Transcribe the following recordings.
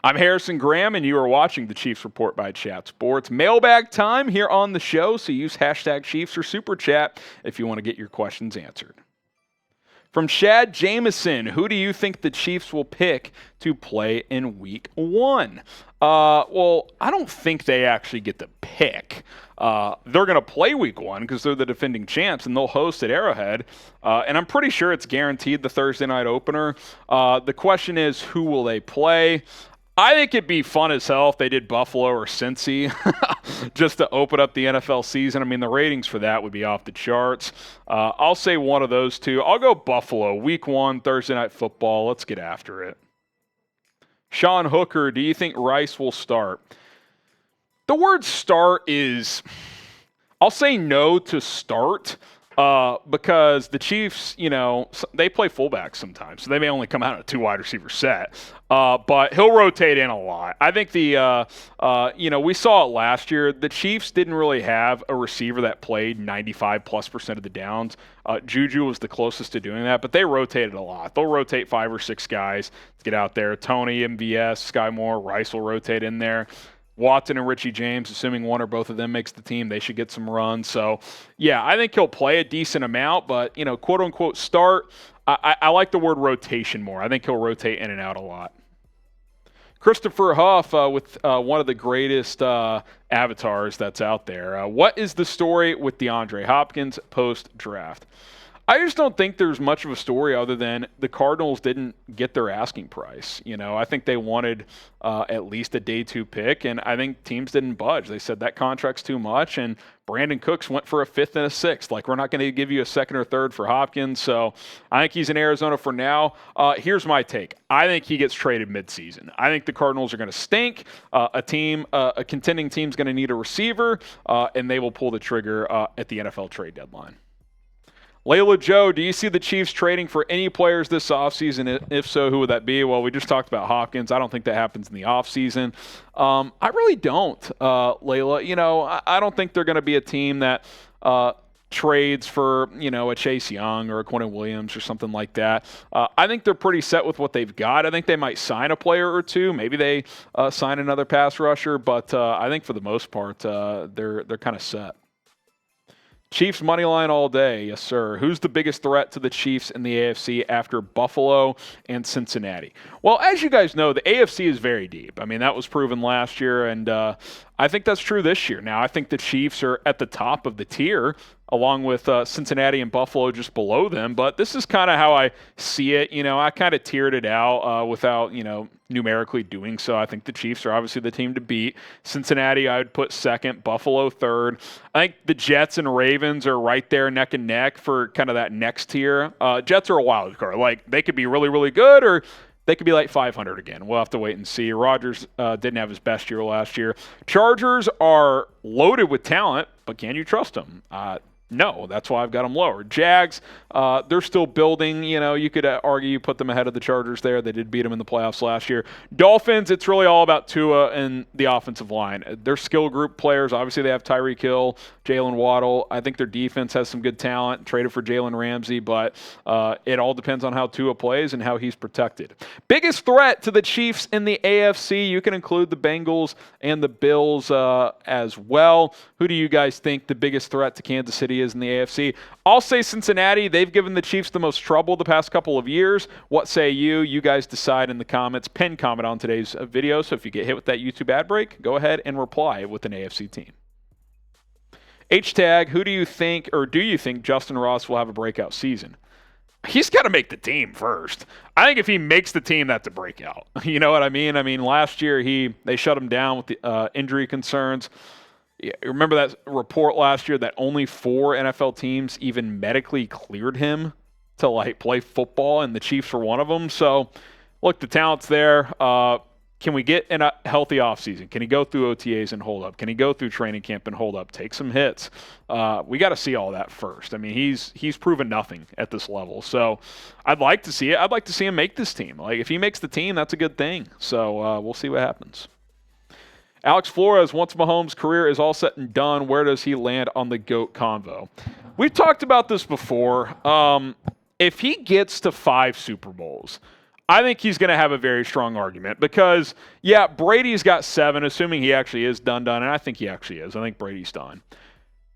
I'm Harrison Graham, and you are watching the Chiefs Report by Chat Sports. Mailbag time here on the show, so use hashtag Chiefs or Super Chat if you want to get your questions answered. From Shad Jameson, who do you think the Chiefs will pick to play in Week 1? Well, I don't think they actually get to pick. They're going to play Week 1 because they're the defending champs, and they'll host at Arrowhead. And I'm pretty sure it's guaranteed the Thursday night opener. The question is, who will they play? I think it'd be fun as hell if they did Buffalo or Cincy just to open up the NFL season. I mean, the ratings for that would be off the charts. I'll say one of those two. I'll go Buffalo, Week 1, Thursday Night Football. Let's get after it. Sean Hooker, do you think Rice will start? The word start is, I'll say no to start. Because the Chiefs, they play fullbacks sometimes, so they may only come out in a 2 wide receiver set. But he'll rotate in a lot. I think we saw it last year. The Chiefs didn't really have a receiver that played 95+% of the downs. Juju was the closest to doing that, but they rotated a lot. They'll rotate 5 or 6 guys to get out there. Tony, MVS, Sky Moore, Rice will rotate in there. Watson and Richie James, assuming one or both of them makes the team, they should get some runs. So, yeah, I think he'll play a decent amount, but, quote-unquote start, I like the word rotation more. I think he'll rotate in and out a lot. Christopher Huff with one of the greatest avatars that's out there. What is the story with DeAndre Hopkins post-draft? I just don't think there's much of a story other than the Cardinals didn't get their asking price. I think they wanted at least a day 2 pick, and I think teams didn't budge. They said that contract's too much, and Brandon Cooks went for a 5th and a 6th. Like, we're not going to give you a 2nd or 3rd for Hopkins, so I think he's in Arizona for now. Here's my take. I think he gets traded midseason. I think the Cardinals are going to stink. A contending team's going to need a receiver, and they will pull the trigger at the NFL trade deadline. Layla Joe, do you see the Chiefs trading for any players this offseason? If so, who would that be? Well, we just talked about Hopkins. I don't think that happens in the offseason. I really don't, Layla. I don't think they're going to be a team that trades for, a Chase Young or a Quinnen Williams or something like that. I think they're pretty set with what they've got. I think they might sign a player or two. Maybe they sign another pass rusher. But I think for the most part, they're kind of set. Chiefs money line all day, yes sir. Who's the biggest threat to the Chiefs in the AFC after Buffalo and Cincinnati? Well, as you guys know, the AFC is very deep. I mean, that was proven last year, and I think that's true this year. Now, I think the Chiefs are at the top of the tier, along with Cincinnati and Buffalo just below them. But this is kind of how I see it. I kind of tiered it out without, numerically doing so. I think the Chiefs are obviously the team to beat. Cincinnati, I would put 2nd. Buffalo 3rd. I think the Jets and Ravens are right there neck and neck for kind of that next tier. Jets are a wild card. Like, they could be really, really good, or they could be like 500 again. We'll have to wait and see. Rodgers didn't have his best year last year. Chargers are loaded with talent, but can you trust them? No, that's why I've got them lower. Jags, they're still building. You could argue you put them ahead of the Chargers there. They did beat them in the playoffs last year. Dolphins, it's really all about Tua and the offensive line. Their skill group players, obviously they have Tyreek Hill, Jalen Waddle. I think their defense has some good talent, traded for Jalen Ramsey, but it all depends on how Tua plays and how he's protected. Biggest threat to the Chiefs in the AFC, you can include the Bengals and the Bills as well. Who do you guys think the biggest threat to Kansas City is in the AFC? I'll say Cincinnati. They've given the Chiefs the most trouble the past couple of years. What say you? You guys decide in the comments. Pin comment on today's video. So if you get hit with that YouTube ad break, go ahead and reply with an AFC team. H-tag, who do you think, or do you think Justyn Ross will have a breakout season? He's got to make the team first. I think if he makes the team, that's a breakout. You know what I mean? I mean, last year they shut him down with the injury concerns. Yeah, remember that report last year that only 4 NFL teams even medically cleared him to play football, and the Chiefs were one of them. So, look, the talent's there. Can we get in a healthy offseason? Can he go through OTAs and hold up? Can he go through training camp and hold up? Take some hits. We got to see all that first. I mean, he's proven nothing at this level. So I'd like to see it. I'd like to see him make this team. If he makes the team, that's a good thing. So we'll see what happens. Alex Flores, once Mahomes' career is all set and done, where does he land on the GOAT convo? We've talked about this before. If he gets to 5 Super Bowls, I think he's going to have a very strong argument because, yeah, Brady's got 7, assuming he actually is done, and I think he actually is. I think Brady's done.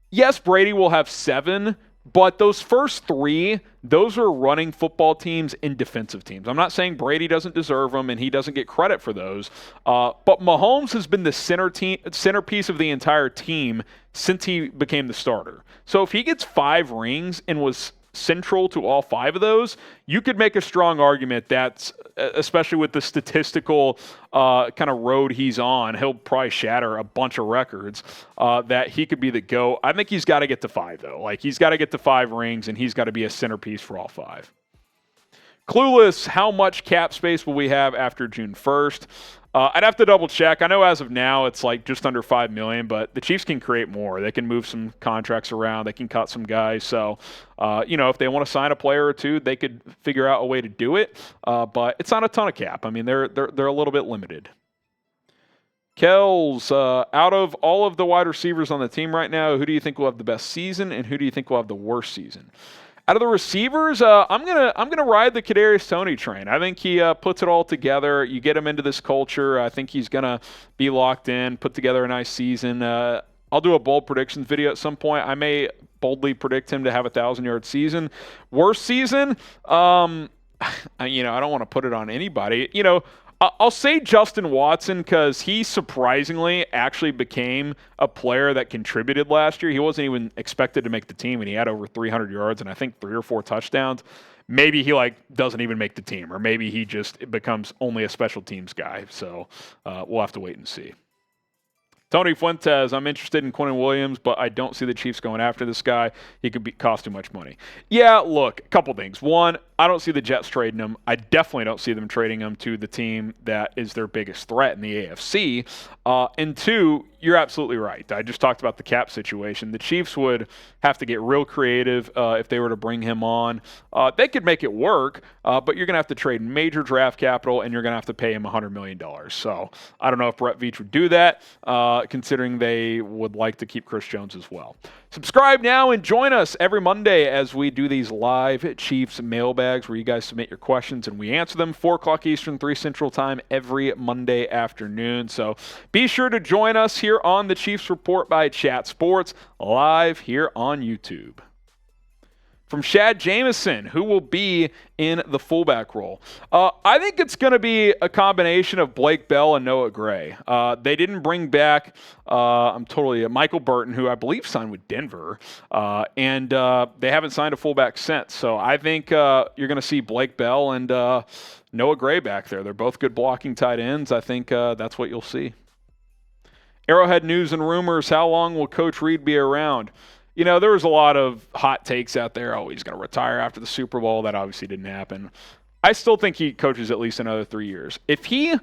Yes, Brady will have 7, but those first 3, those are running football teams and defensive teams. I'm not saying Brady doesn't deserve them and he doesn't get credit for those, but Mahomes has been the centerpiece of the entire team since he became the starter. So if he gets 5 rings and was central to all 5 of those, you could make a strong argument that, especially with the statistical kind of road he's on, he'll probably shatter a bunch of records, that he could be the GOAT. I think he's got to get to 5, though. Like, he's got to get to 5 rings, and he's got to be a centerpiece for all 5. Clueless, how much cap space will we have after June 1st? I'd have to double check. I know as of now it's like just under $5 million, but the Chiefs can create more. They can move some contracts around. They can cut some guys. So, if they want to sign a player or 2, they could figure out a way to do it. But it's not a ton of cap. I mean, they're a little bit limited. Kells, out of all of the wide receivers on the team right now, who do you think will have the best season, and who do you think will have the worst season? Out of the receivers, I'm gonna ride the Kadarius Toney train. I think he puts it all together. You get him into this culture. I think he's gonna be locked in, put together a nice season. I'll do a bold predictions video at some point. I may boldly predict him to have a 1,000-yard season. Worst season, I don't want to put it on anybody. I'll say Justin Watson because he surprisingly actually became a player that contributed last year. He wasn't even expected to make the team, and he had over 300 yards and I think 3 or 4 touchdowns. Maybe he doesn't even make the team, or maybe he just becomes only a special teams guy. So we'll have to wait and see. Tony Fuentes, I'm interested in Quinnen Williams, but I don't see the Chiefs going after this guy. He could cost too much money. Yeah, look, a couple things. One, I don't see the Jets trading him. I definitely don't see them trading him to the team that is their biggest threat in the AFC. And 2, you're absolutely right. I just talked about the cap situation. The Chiefs would have to get real creative if they were to bring him on. They could make it work, but you're going to have to trade major draft capital, and you're going to have to pay him $100 million. So I don't know if Brett Veach would do that, considering they would like to keep Chris Jones as well. Subscribe now and join us every Monday as we do these live Chiefs mailbags where you guys submit your questions and we answer them. 4 o'clock Eastern, 3 Central Time every Monday afternoon. So be sure to join us here on the Chiefs Report by Chat Sports, live here on YouTube. From Shad Jameson, who will be in the fullback role. I think it's going to be a combination of Blake Bell and Noah Gray. They didn't bring back Michael Burton, who I believe signed with Denver, and they haven't signed a fullback since. So I think you're going to see Blake Bell and Noah Gray back there. They're both good blocking tight ends. I think that's what you'll see. Arrowhead News and Rumors, how long will Coach Reed be around? There was a lot of hot takes out there. Oh, he's going to retire after the Super Bowl. That obviously didn't happen. I still think he coaches at least another 3 years. If he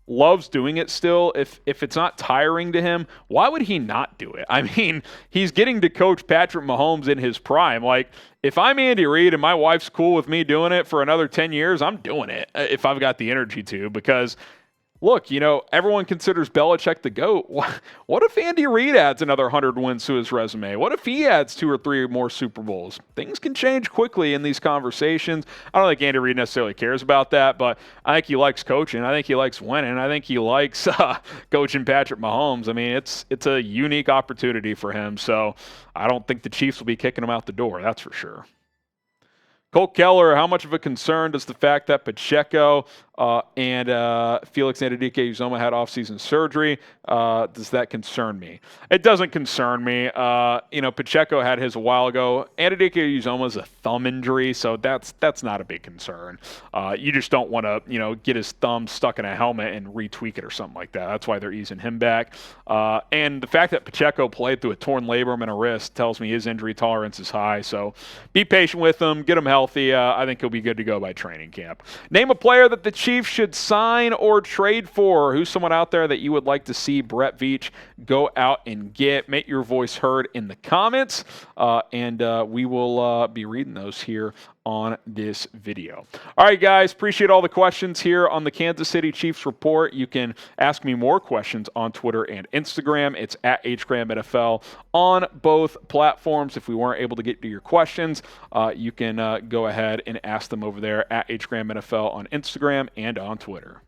loves doing it still, if it's not tiring to him, why would he not do it? I mean, he's getting to coach Patrick Mahomes in his prime. If I'm Andy Reid and my wife's cool with me doing it for another 10 years, I'm doing it if I've got the energy to, because look, everyone considers Belichick the GOAT. What if Andy Reid adds another 100 wins to his resume? What if he adds 2 or 3 more Super Bowls? Things can change quickly in these conversations. I don't think Andy Reid necessarily cares about that, but I think he likes coaching. I think he likes winning. I think he likes coaching Patrick Mahomes. I mean, it's a unique opportunity for him, so I don't think the Chiefs will be kicking him out the door, that's for sure. Colt Keller, how much of a concern does the fact that Pacheco and Felix Anudike-Uzomah had offseason surgery, does that concern me? It doesn't concern me. Pacheco had his a while ago. Anudike-Uzomah is a thumb injury, so that's not a big concern. You just don't want to, get his thumb stuck in a helmet and retweak it or something like that. That's why they're easing him back. And the fact that Pacheco played through a torn labrum and a wrist tells me his injury tolerance is high. So be patient with him, get him healthy. I think he'll be good to go by training camp. Name a player that the Chiefs should sign or trade for. Who's someone out there that you would like to see Brett Veach go out and get? Make your voice heard in the comments, and we will be reading those here on this video. All right, guys, appreciate all the questions here on the Kansas City Chiefs Report. You can ask me more questions on Twitter and Instagram. It's at HGramNFL on both platforms. If we weren't able to get to your questions, you can go ahead and ask them over there at HGramNFL on Instagram and on Twitter.